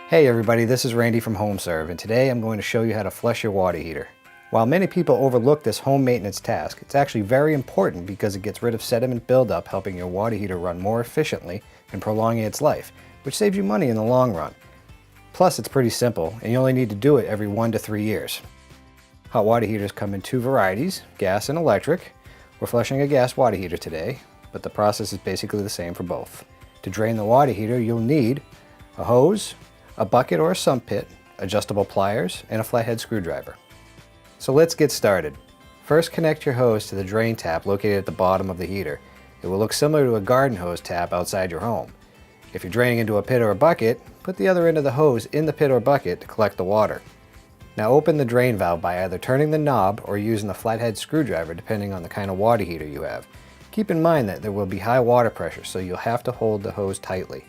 Hey everybody, this is Randy from HomeServe, and today I'm going to show you how to flush your water heater. While many people overlook this home maintenance task, it's actually very important because it gets rid of sediment buildup, helping your water heater run more efficiently and prolonging its life, which saves you money in the long run. Plus, it's pretty simple, and you only need to do it every 1 to 3 years. Hot water heaters come in two varieties, gas and electric. We're flushing a gas water heater today, but the process is basically the same for both. To drain the water heater, you'll need a hose, a bucket or a sump pit, adjustable pliers, and a flathead screwdriver. So let's get started. First, connect your hose to the drain tap located at the bottom of the heater. It will look similar to a garden hose tap outside your home. If you're draining into a pit or a bucket, put the other end of the hose in the pit or bucket to collect the water. Now open the drain valve by either turning the knob or using the flathead screwdriver depending on the kind of water heater you have. Keep in mind that there will be high water pressure, so you'll have to hold the hose tightly.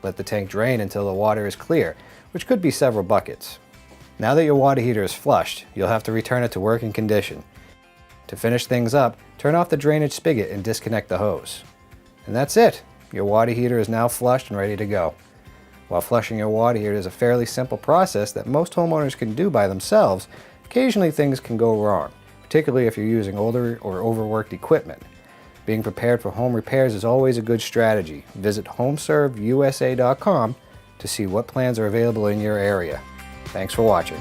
Let the tank drain until the water is clear, which could be several buckets. Now that your water heater is flushed, you'll have to return it to working condition. To finish things up, turn off the drainage spigot and disconnect the hose. And that's it! Your water heater is now flushed and ready to go. While flushing your water heater is a fairly simple process that most homeowners can do by themselves, occasionally things can go wrong, particularly if you're using older or overworked equipment. Being prepared for home repairs is always a good strategy. Visit HomeServeUSA.com to see what plans are available in your area. Thanks for watching.